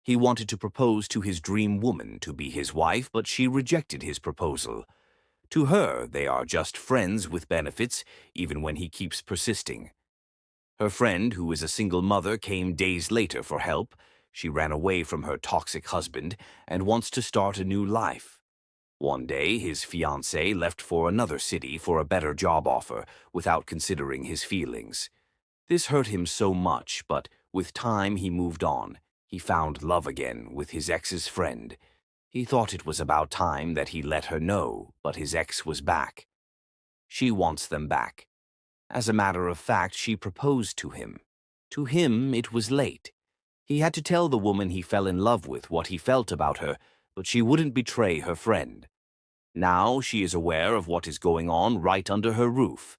He wanted to propose to his dream woman to be his wife, but she rejected his proposal. To her, they are just friends with benefits, even when he keeps persisting. Her friend, who is a single mother, came days later for help. She ran away from her toxic husband and wants to start a new life. One day, his fiancée left for another city for a better job offer without considering his feelings. This hurt him so much, but with time he moved on. He found love again with his ex's friend. He thought it was about time that he let her know, but his ex was back. She wants them back. As a matter of fact, she proposed to him. To him, it was late. He had to tell the woman he fell in love with what he felt about her, but she wouldn't betray her friend. Now she is aware of what is going on right under her roof.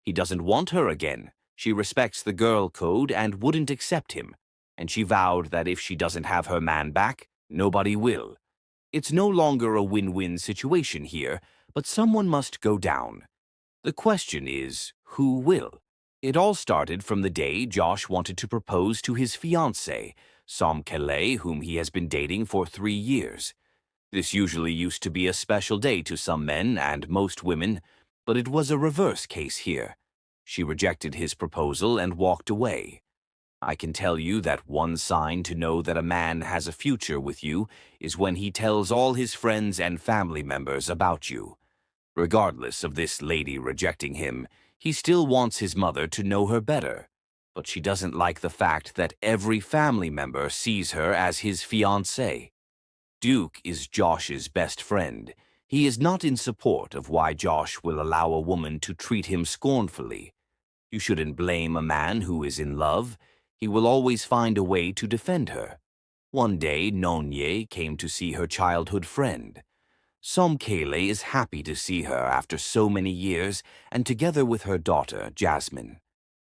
He doesn't want her again. She respects the girl code and wouldn't accept him, and she vowed that if she doesn't have her man back, nobody will. It's no longer a win-win situation here, but someone must go down. The question is, who will? It all started from the day Josh wanted to propose to his fiancée, Somkele, whom he has been dating for 3 years. This usually used to be a special day to some men and most women, but it was a reverse case here. She rejected his proposal and walked away. I can tell you that one sign to know that a man has a future with you is when he tells all his friends and family members about you. Regardless of this lady rejecting him, he still wants his mother to know her better. But she doesn't like the fact that every family member sees her as his fiancée. Duke is Josh's best friend. He is not in support of why Josh will allow a woman to treat him scornfully. You shouldn't blame a man who is in love. He will always find a way to defend her. One day, Nonye came to see her childhood friend. Somkele is happy to see her after so many years and together with her daughter, Jasmine.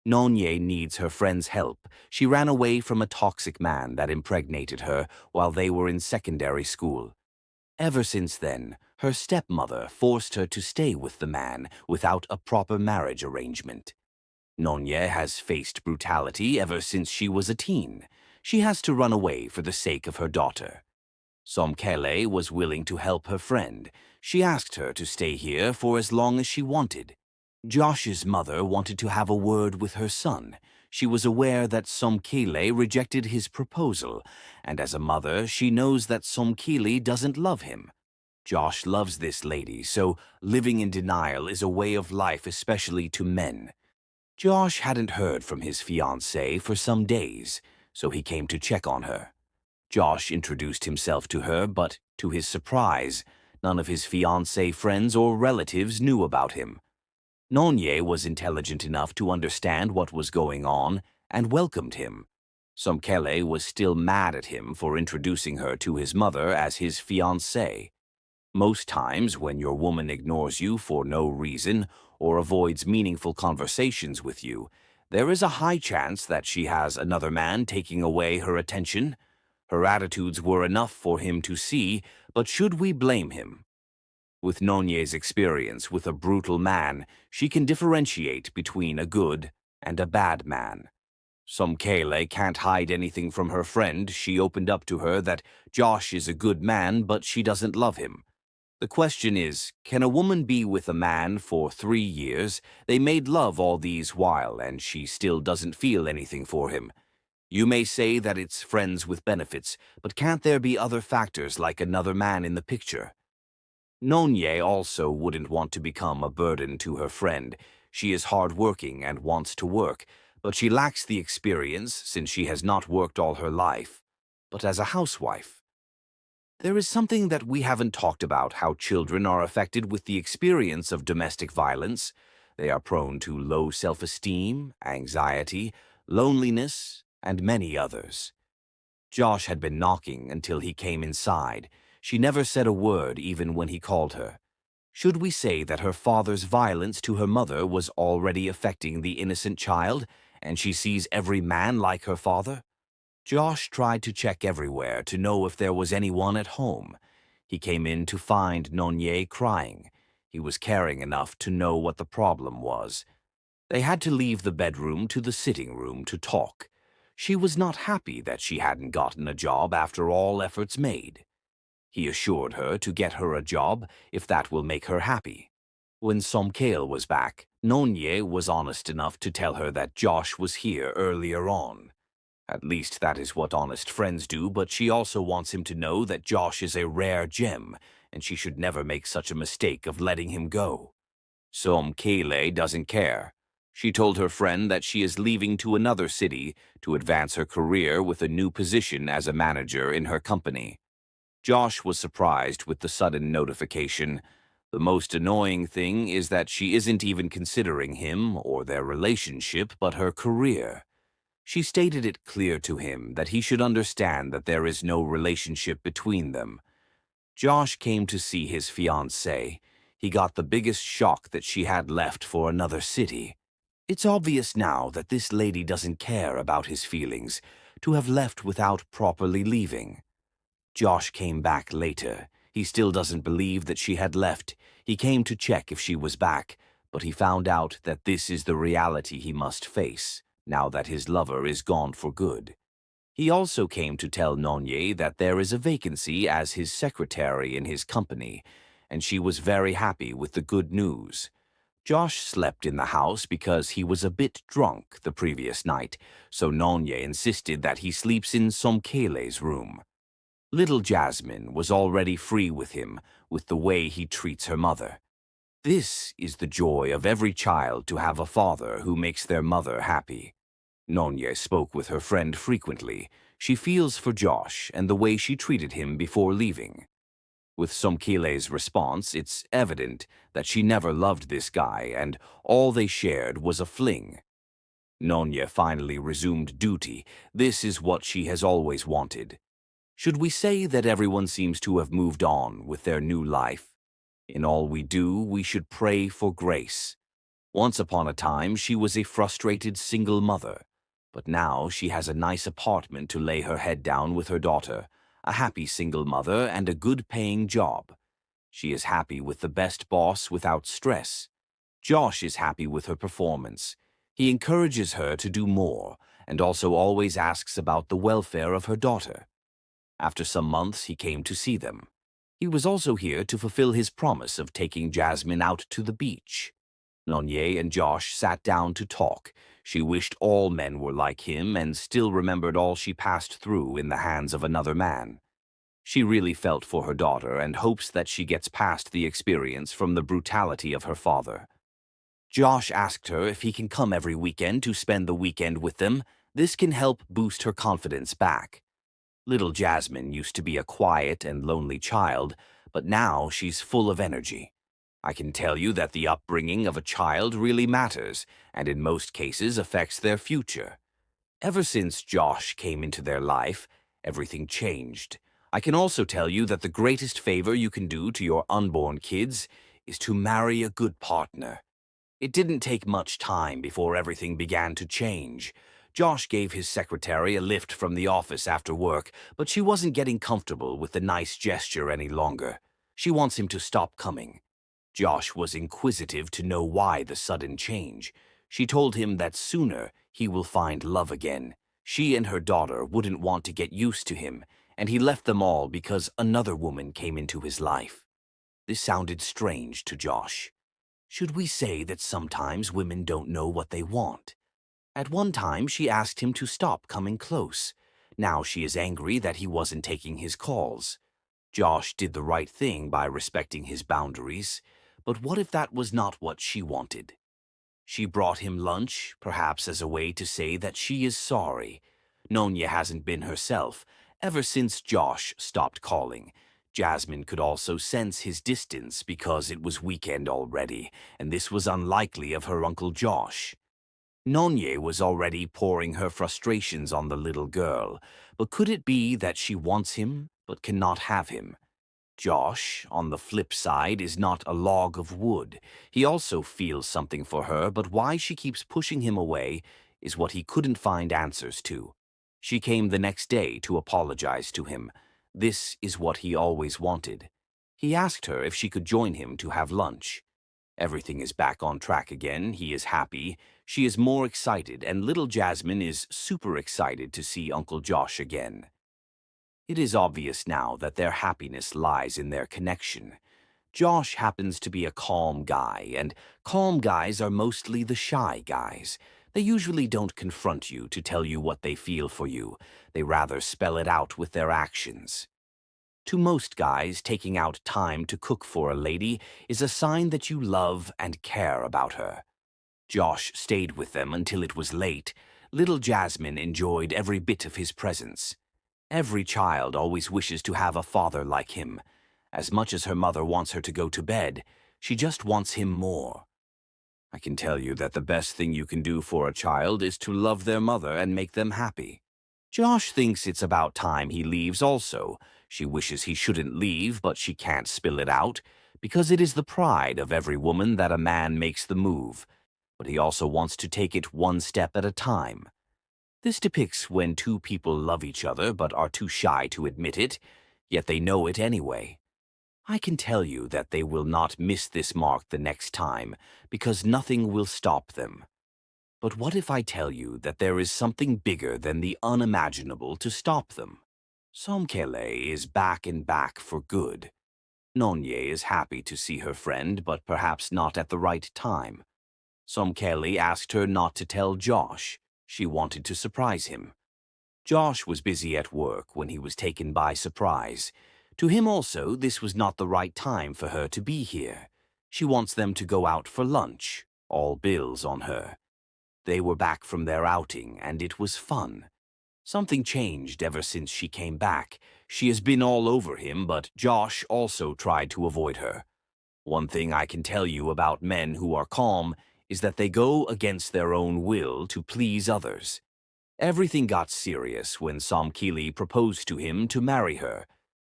Nonye needs her friend's help. She ran away from a toxic man that impregnated her while they were in secondary school. Ever since then, her stepmother forced her to stay with the man without a proper marriage arrangement. Nonye has faced brutality ever since she was a teen. She has to run away for the sake of her daughter. Somkele was willing to help her friend. She asked her to stay here for as long as she wanted. Josh's mother wanted to have a word with her son. She was aware that Somkele rejected his proposal, and as a mother, she knows that Somkele doesn't love him. Josh loves this lady, so living in denial is a way of life, especially to men. Josh hadn't heard from his fiancée for some days, so he came to check on her. Josh introduced himself to her, but to his surprise, none of his fiancée friends or relatives knew about him. Nonye was intelligent enough to understand what was going on and welcomed him. Somkele was still mad at him for introducing her to his mother as his fiancée. Most times, when your woman ignores you for no reason or avoids meaningful conversations with you, there is a high chance that she has another man taking away her attention. Her attitudes were enough for him to see, but should we blame him? With Nonye's experience with a brutal man, she can differentiate between a good and a bad man. Somkele can't hide anything from her friend. She opened up to her that Josh is a good man, but she doesn't love him. The question is, can a woman be with a man for 3 years? They made love all these while, and she still doesn't feel anything for him. You may say that it's friends with benefits, but can't there be other factors like another man in the picture? Nonye also wouldn't want to become a burden to her friend. She is hardworking and wants to work, but she lacks the experience since she has not worked all her life. But as a housewife, there is something that we haven't talked about: how children are affected with the experience of domestic violence. They are prone to low self-esteem, anxiety, loneliness, and many others. Josh had been knocking until he came inside. She never said a word even when he called her. Should we say that her father's violence to her mother was already affecting the innocent child, and she sees every man like her father? Josh tried to check everywhere to know if there was anyone at home. He came in to find Nonye crying. He was caring enough to know what the problem was. They had to leave the bedroom to the sitting room to talk. She was not happy that she hadn't gotten a job after all efforts made. He assured her to get her a job if that will make her happy. When Somkele was back, Nonye was honest enough to tell her that Josh was here earlier on. At least that is what honest friends do, but she also wants him to know that Josh is a rare gem, and she should never make such a mistake of letting him go. Somkele doesn't care. She told her friend that she is leaving to another city to advance her career with a new position as a manager in her company. Josh was surprised with the sudden notification. The most annoying thing is that she isn't even considering him or their relationship, but her career. She stated it clear to him that he should understand that there is no relationship between them. Josh came to see his fiancée. He got the biggest shock that she had left for another city. It's obvious now that this lady doesn't care about his feelings, to have left without properly leaving. Josh came back later. He still doesn't believe that she had left. He came to check if she was back, but he found out that this is the reality he must face, now that his lover is gone for good. He also came to tell Nonye that there is a vacancy as his secretary in his company, and she was very happy with the good news. Josh slept in the house because he was a bit drunk the previous night, so Nonye insisted that he sleeps in Somkele's room. Little Jasmine was already free with him, with the way he treats her mother. This is the joy of every child, to have a father who makes their mother happy. Nonye spoke with her friend frequently. She feels for Josh and the way she treated him before leaving. With Somkele's response, it's evident that she never loved this guy and all they shared was a fling. Nonye finally resumed duty. This is what she has always wanted. Should we say that everyone seems to have moved on with their new life? In all we do, we should pray for grace. Once upon a time, she was a frustrated single mother, but now she has a nice apartment to lay her head down with her daughter, a happy single mother, and a good-paying job. She is happy with the best boss without stress. Josh is happy with her performance. He encourages her to do more, and also always asks about the welfare of her daughter. After some months, he came to see them. He was also here to fulfill his promise of taking Jasmine out to the beach. Nonye and Josh sat down to talk. She wished all men were like him and still remembered all she passed through in the hands of another man. She really felt for her daughter and hopes that she gets past the experience from the brutality of her father. Josh asked her if he can come every weekend to spend the weekend with them. This can help boost her confidence back. Little Jasmine used to be a quiet and lonely child, but now she's full of energy. I can tell you that the upbringing of a child really matters, and in most cases affects their future. Ever since Josh came into their life, everything changed. I can also tell you that the greatest favor you can do to your unborn kids is to marry a good partner. It didn't take much time before everything began to change. Josh gave his secretary a lift from the office after work, but she wasn't getting comfortable with the nice gesture any longer. She wants him to stop coming. Josh was inquisitive to know why the sudden change. She told him that sooner he will find love again. She and her daughter wouldn't want to get used to him, and he left them all because another woman came into his life. This sounded strange to Josh. Should we say that sometimes women don't know what they want? At one time, she asked him to stop coming close. Now she is angry that he wasn't taking his calls. Josh did the right thing by respecting his boundaries, but what if that was not what she wanted? She brought him lunch, perhaps as a way to say that she is sorry. Nonye hasn't been herself ever since Josh stopped calling. Jasmine could also sense his distance because it was weekend already, and this was unlikely of her Uncle Josh. Nonye was already pouring her frustrations on the little girl, but could it be that she wants him but cannot have him? Josh, on the flip side, is not a log of wood. He also feels something for her, but why she keeps pushing him away is what he couldn't find answers to. She came the next day to apologize to him. This is what he always wanted. He asked her if she could join him to have lunch. Everything is back on track again, he is happy, she is more excited, and little Jasmine is super excited to see Uncle Josh again. It is obvious now that their happiness lies in their connection. Josh happens to be a calm guy, and calm guys are mostly the shy guys. They usually don't confront you to tell you what they feel for you. They rather spell it out with their actions. To most guys, taking out time to cook for a lady is a sign that you love and care about her. Josh stayed with them until it was late. Little Jasmine enjoyed every bit of his presence. Every child always wishes to have a father like him. As much as her mother wants her to go to bed, she just wants him more. I can tell you that the best thing you can do for a child is to love their mother and make them happy. Josh thinks it's about time he leaves also. She wishes he shouldn't leave, but she can't spill it out, because it is the pride of every woman that a man makes the move. But he also wants to take it one step at a time. This depicts when two people love each other but are too shy to admit it, yet they know it anyway. I can tell you that they will not miss this mark the next time, because nothing will stop them. But what if I tell you that there is something bigger than the unimaginable to stop them? Somkele is back and back for good. Nonye is happy to see her friend, but perhaps not at the right time. Somkele asked her not to tell Josh. She wanted to surprise him. Josh was busy at work when he was taken by surprise. To him also, this was not the right time for her to be here. She wants them to go out for lunch, all bills on her. They were back from their outing, and it was fun. Something changed ever since she came back. She has been all over him, but Josh also tried to avoid her. One thing I can tell you about men who are calm is that they go against their own will to please others. Everything got serious when Somkele proposed to him to marry her.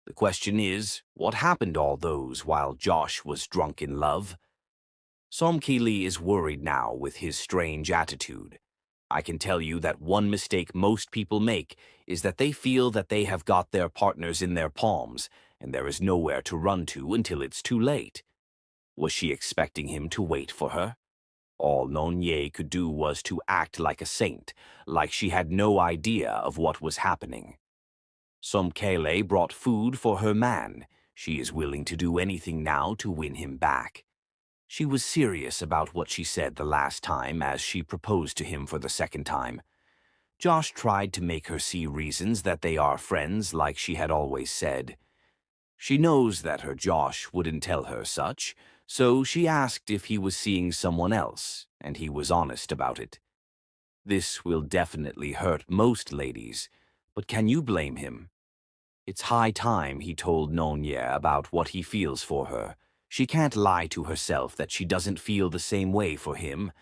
The question is, what happened all those while Josh was drunk in love? Somkele is worried now with his strange attitude. I can tell you that one mistake most people make is that they feel that they have got their partners in their palms, and there is nowhere to run to until it's too late. Was she expecting him to wait for her? All Nonye could do was to act like a saint, like she had no idea of what was happening. Somkele brought food for her man. She is willing to do anything now to win him back. She was serious about what she said the last time as she proposed to him for the second time. Josh tried to make her see reasons that they are friends like she had always said. She knows that her Josh wouldn't tell her such, so she asked if he was seeing someone else, and he was honest about it. This will definitely hurt most ladies, but can you blame him? It's high time he told Nonye about what he feels for her. She can't lie to herself that she doesn't feel the same way for him,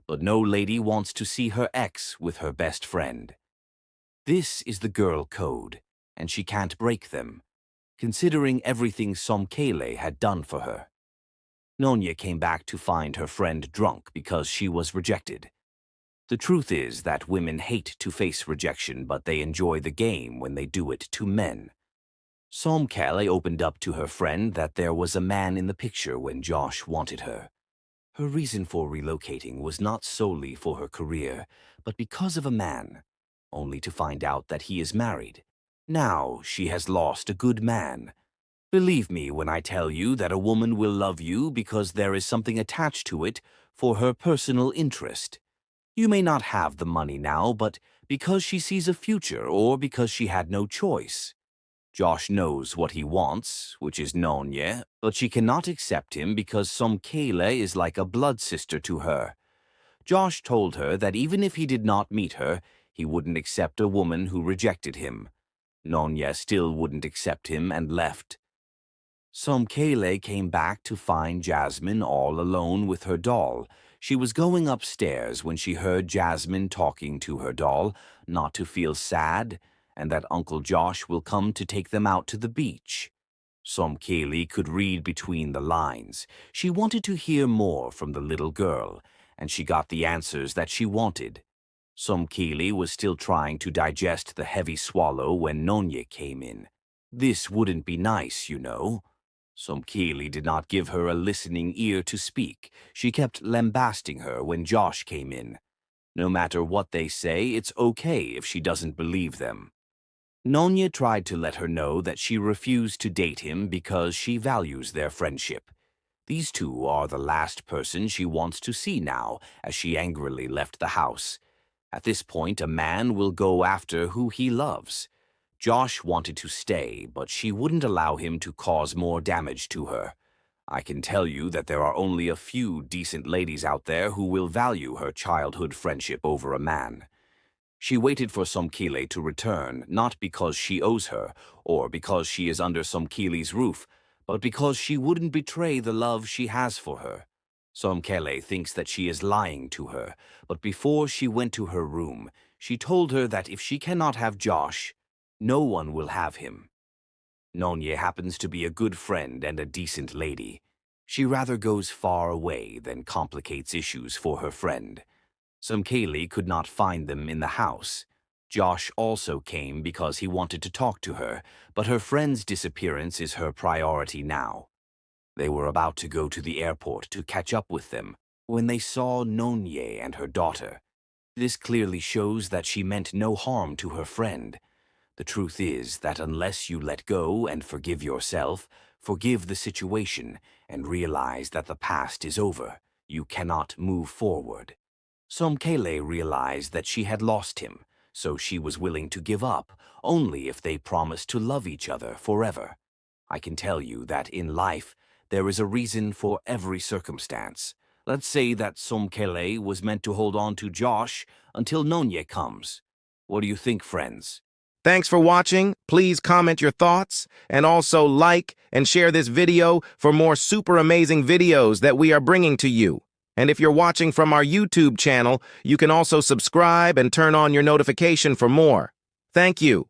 but no lady wants to see her ex with her best friend. This is the girl code, and she can't break them, considering everything Somkele had done for her. Nonye came back to find her friend drunk because she was rejected. The truth is that women hate to face rejection, but they enjoy the game when they do it to men. Somkele opened up to her friend that there was a man in the picture when Josh wanted her. Her reason for relocating was not solely for her career, but because of a man, only to find out that he is married. Now she has lost a good man. Believe me when I tell you that a woman will love you because there is something attached to it for her personal interest. You may not have the money now, but because she sees a future or because she had no choice. Josh knows what he wants, which is Nonye, but she cannot accept him because Somkele is like a blood sister to her. Josh told her that even if he did not meet her, he wouldn't accept a woman who rejected him. Nonye still wouldn't accept him and left. Somkele came back to find Jasmine all alone with her doll. She was going upstairs when she heard Jasmine talking to her doll, not to feel sad, and that Uncle Josh will come to take them out to the beach. Somkele could read between the lines. She wanted to hear more from the little girl, and she got the answers that she wanted. Somkele was still trying to digest the heavy swallow when Nonye came in. This wouldn't be nice, you know. Somkele did not give her a listening ear to speak. She kept lambasting her when Josh came in. No matter what they say, it's okay if she doesn't believe them. Nonya tried to let her know that she refused to date him because she values their friendship. These two are the last person she wants to see now, as she angrily left the house. At this point, a man will go after who he loves. Josh wanted to stay, but she wouldn't allow him to cause more damage to her. I can tell you that there are only a few decent ladies out there who will value her childhood friendship over a man. She waited for Somkele to return, not because she owes her, or because she is under Somkele's roof, but because she wouldn't betray the love she has for her. Somkele thinks that she is lying to her, but before she went to her room, she told her that if she cannot have Josh, no one will have him. Nonya happens to be a good friend and a decent lady. She rather goes far away than complicates issues for her friend. Somkele could not find them in the house. Josh also came because he wanted to talk to her, but her friend's disappearance is her priority now. They were about to go to the airport to catch up with them when they saw Nonya and her daughter. This clearly shows that she meant no harm to her friend. The truth is that unless you let go and forgive yourself, forgive the situation, and realize that the past is over, you cannot move forward. Somkele realized that she had lost him, so she was willing to give up, only if they promised to love each other forever. I can tell you that in life, there is a reason for every circumstance. Let's say that Somkele was meant to hold on to Josh until Nonya comes. What do you think, friends? Thanks for watching. Please comment your thoughts and also like and share this video for more super amazing videos that we are bringing to you. And if you're watching from our YouTube channel, you can also subscribe and turn on your notification for more. Thank you.